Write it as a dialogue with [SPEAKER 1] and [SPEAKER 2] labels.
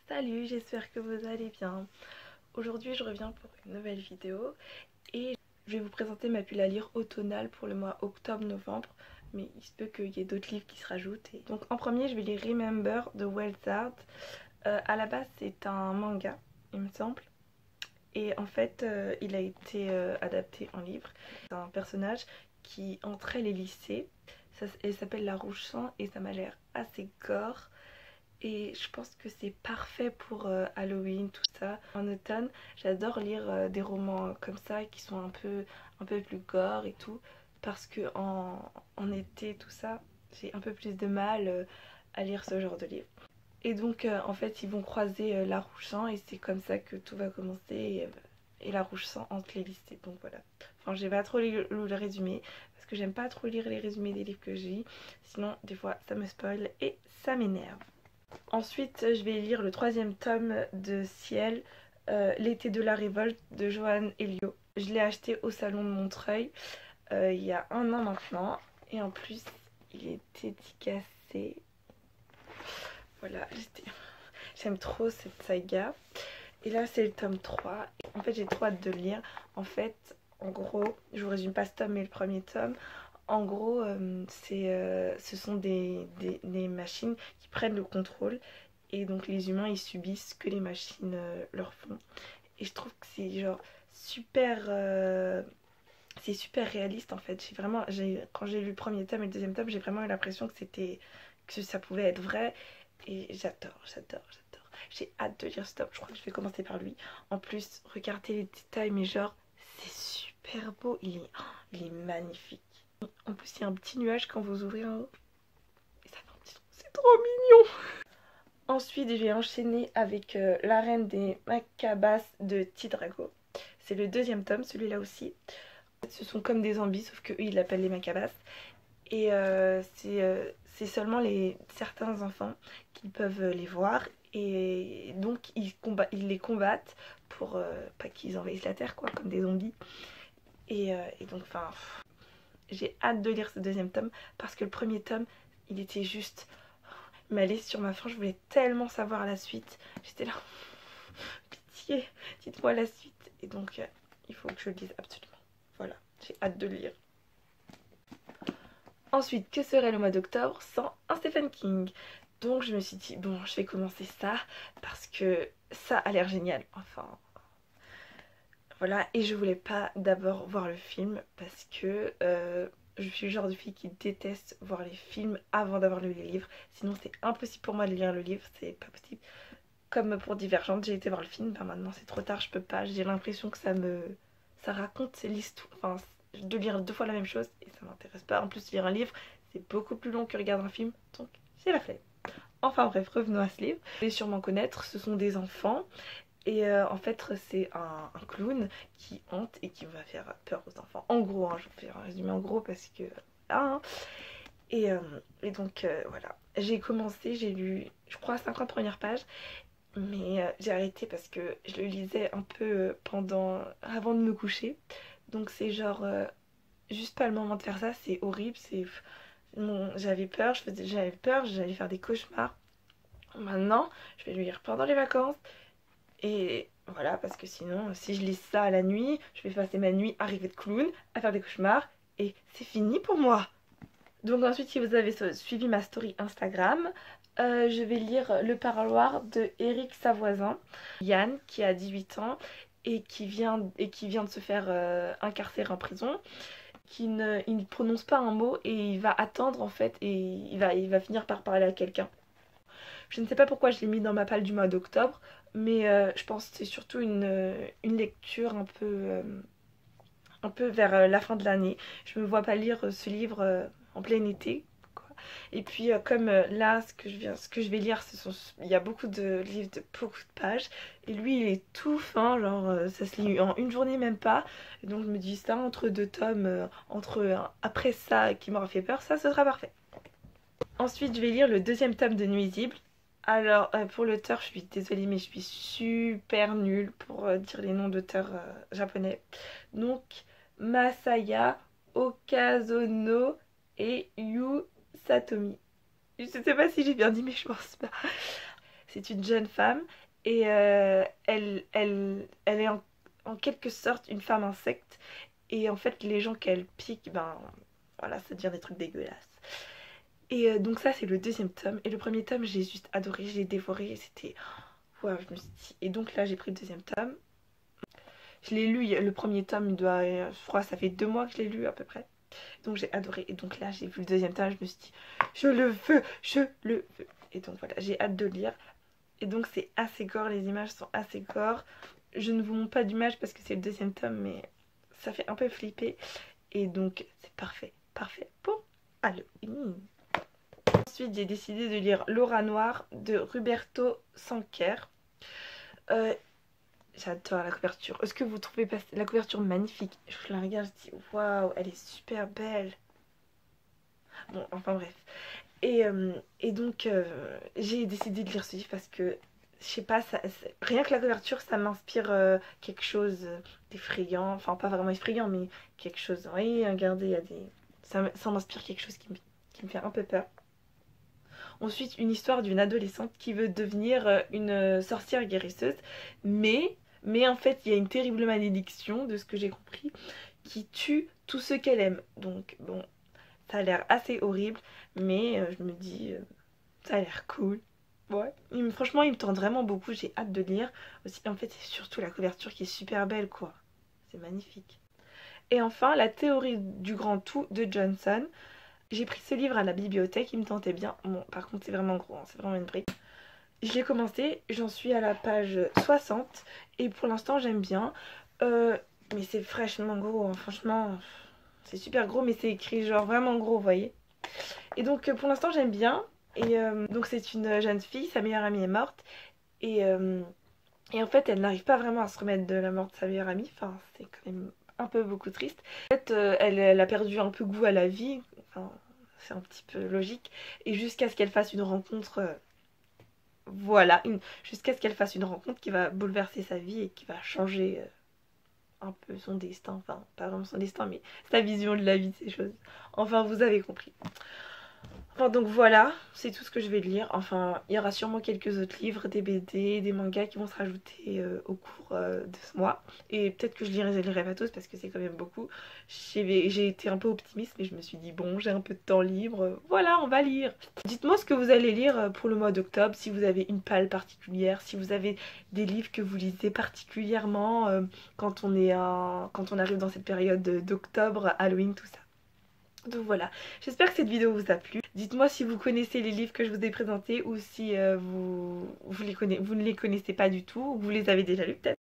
[SPEAKER 1] Salut, j'espère que vous allez bien. Aujourd'hui je reviens pour une nouvelle vidéo et je vais vous présenter ma pile à lire automnale pour le mois octobre-novembre, mais il se peut qu'il y ait d'autres livres qui se rajoutent. Donc en premier je vais lire Remember de Wellsard. À la base c'est un manga il me semble, et en fait il a été adapté en livre. C'est un personnage qui entrait les lycées, elle s'appelle La Rouge Sang et ça m'a l'air assez gore. Et je pense que c'est parfait pour Halloween, tout ça. En automne, j'adore lire des romans comme ça qui sont un peu plus gore et tout. Parce que en été, tout ça, j'ai un peu plus de mal à lire ce genre de livre. Et donc, en fait, ils vont croiser La Rouge Sang et c'est comme ça que tout va commencer. Et La Rouge Sang entre les lycées. Donc voilà. Enfin, j'ai pas trop lu le résumé parce que j'aime pas trop lire les résumés des livres que je lis. Sinon, des fois, ça me spoil et ça m'énerve. Ensuite, je vais lire le troisième tome de Ciel, L'été de la révolte de Johan Elio. Je l'ai acheté au salon de Montreuil il y a un an maintenant. Et en plus, il est dédicacé. Voilà, j'aime trop cette saga. Et là, c'est le tome 3. En fait, j'ai trop hâte de le lire. En fait, en gros, je vous résume pas ce tome, mais le premier tome. En gros, ce sont des machines qui prennent le contrôle. Et donc les humains, ils subissent ce que les machines leur font. Et je trouve que c'est genre super... c'est super réaliste en fait. Quand j'ai lu le premier tome et le deuxième tome, j'ai vraiment eu l'impression que ça pouvait être vrai. Et j'adore. J'ai hâte de lire ce tome. Je crois que je vais commencer par lui. En plus, regardez les détails, mais genre, c'est super beau. Il est magnifique. En plus, il y a un petit nuage quand vous ouvrez un... Et ça fait un petit trou. C'est trop mignon. Ensuite, je vais enchaîner avec La Reine des Macabas de Tidrago. C'est le deuxième tome, celui-là aussi. Ce sont comme des zombies, sauf qu'eux, ils l'appellent les Macabas. Et c'est seulement certains enfants qui peuvent les voir. Et donc, ils les combattent pour pas qu'ils envahissent la Terre, quoi, comme des zombies. Et donc, enfin, j'ai hâte de lire ce deuxième tome parce que le premier tome, il était juste... Il m'allait sur ma faim, je voulais tellement savoir la suite. J'étais là, pitié, dites-moi la suite. Et donc, il faut que je le lise absolument. Voilà, j'ai hâte de le lire. Ensuite, que serait le mois d'octobre sans un Stephen King? Donc je me suis dit, bon, je vais commencer ça parce que ça a l'air génial. Enfin, voilà. Et je voulais pas d'abord voir le film parce que je suis le genre de fille qui déteste voir les films avant d'avoir lu les livres. Sinon, c'est impossible pour moi de lire le livre, c'est pas possible. Comme pour Divergente, j'ai été voir le film, ben maintenant c'est trop tard, je peux pas. J'ai l'impression que ça raconte l'histoire, enfin, de lire deux fois la même chose et ça m'intéresse pas. En plus, lire un livre, c'est beaucoup plus long que regarder un film, donc j'ai la flemme. Enfin bref, revenons à ce livre. Vous allez sûrement connaître, ce sont des enfants. Et en fait, c'est un clown qui hante et qui va faire peur aux enfants. En gros, hein, je vais faire un résumé en gros parce que... Hein. Et donc, voilà. J'ai commencé, j'ai lu, je crois, 50 premières pages. Mais j'ai arrêté parce que je le lisais un peu avant de me coucher. Donc c'est genre, juste pas le moment de faire ça, c'est horrible. J'avais peur, j'allais faire des cauchemars. Maintenant, je vais le lire pendant les vacances. Et voilà, parce que sinon, si je lis ça à la nuit, je vais passer ma nuit à rêver de clown, à faire des cauchemars, et c'est fini pour moi. Donc ensuite, si vous avez suivi ma story Instagram, je vais lire Le Parloir de Éric Savoisin. Yann, qui a 18 ans et qui vient de se faire incarcérer en prison, il ne prononce pas un mot et il va attendre en fait et il va finir par parler à quelqu'un. Je ne sais pas pourquoi je l'ai mis dans ma palle du mois d'octobre, mais je pense que c'est surtout une lecture un peu vers la fin de l'année. Je me vois pas lire ce livre en plein été, quoi. Et puis comme là ce que je vais lire, il y a beaucoup de livres de beaucoup de pages et lui il est tout fin, genre ça se lit en une journée même pas. Et donc je me dis ça entre deux tomes, après ça qui m'aura fait peur, ça ce sera parfait. Ensuite je vais lire le deuxième tome de Nuisible. Alors pour l'auteur, je suis désolée mais je suis super nulle pour dire les noms d'auteurs japonais. Donc Masaya Okazono et Yu Satomi. Je sais pas si j'ai bien dit mais je pense pas. C'est une jeune femme et elle est en quelque sorte une femme insecte. Et en fait les gens qu'elle pique, ben voilà, ça devient des trucs dégueulasses. Et donc ça c'est le deuxième tome. Et le premier tome j'ai juste adoré, j'ai dévoré, c'était... Ouais, je me suis dit... Et donc là j'ai pris le deuxième tome. Je l'ai lu, le premier tome, je crois ça fait 2 mois que je l'ai lu à peu près. Donc j'ai adoré. Et donc là j'ai vu le deuxième tome, je me suis dit, je le veux, je le veux. Et donc voilà, j'ai hâte de lire. Et donc c'est assez gore, les images sont assez gore. Je ne vous montre pas d'image parce que c'est le deuxième tome, mais ça fait un peu flipper. Et donc c'est parfait, parfait pour Halloween. Ensuite j'ai décidé de lire Laura Noire de Roberto Sanquer. J'adore la couverture. Est-ce que vous trouvez pas la couverture magnifique? Je la regarde, je dis waouh, elle est super belle. Bon, enfin bref. Et donc j'ai décidé de lire ce livre parce que je sais pas, rien que la couverture ça m'inspire quelque chose d'effrayant. Enfin pas vraiment effrayant mais quelque chose. Oui, regardez, il y a des... ça m'inspire quelque chose qui me fait un peu peur. Ensuite, une histoire d'une adolescente qui veut devenir une sorcière guérisseuse. Mais en fait, il y a une terrible malédiction, de ce que j'ai compris, qui tue tous ceux qu'elle aime. Donc, bon, ça a l'air assez horrible, mais je me dis, ça a l'air cool. Ouais. Franchement, il me tente vraiment beaucoup, j'ai hâte de lire. Aussi, en fait, c'est surtout la couverture qui est super belle, quoi. C'est magnifique. Et enfin, La théorie du grand tout de Johnson. J'ai pris ce livre à la bibliothèque, il me tentait bien. Bon, par contre, c'est vraiment gros, hein, c'est vraiment une brique. Je l'ai commencé, j'en suis à la page 60 et pour l'instant j'aime bien. Mais c'est fraîchement gros, hein, franchement, c'est super gros, mais c'est écrit genre vraiment gros, vous voyez. Et donc pour l'instant j'aime bien. Et donc c'est une jeune fille, sa meilleure amie est morte. Et, et en fait elle n'arrive pas vraiment à se remettre de la mort de sa meilleure amie. Enfin, c'est quand même un peu beaucoup triste. En fait, elle a perdu un peu goût à la vie. Enfin, c'est un petit peu logique. Et jusqu'à ce qu'elle fasse une rencontre... voilà, jusqu'à ce qu'elle fasse une rencontre qui va bouleverser sa vie et qui va changer un peu son destin. Enfin, pas vraiment son destin, mais sa vision de la vie, de ces choses. Enfin, vous avez compris. Enfin, donc voilà, c'est tout ce que je vais lire. Enfin, il y aura sûrement quelques autres livres, des BD, des mangas qui vont se rajouter au cours de ce mois. Et peut-être que je lirai pas tous parce que c'est quand même beaucoup. J'ai été un peu optimiste, mais je me suis dit, bon, j'ai un peu de temps libre, voilà, on va lire. Dites-moi ce que vous allez lire pour le mois d'octobre, si vous avez une palle particulière, si vous avez des livres que vous lisez particulièrement quand on arrive dans cette période d'octobre, Halloween, tout ça. Donc voilà, j'espère que cette vidéo vous a plu. Dites-moi si vous connaissez les livres que je vous ai présentés ou si vous ne les connaissez pas du tout ou vous les avez déjà lus peut-être.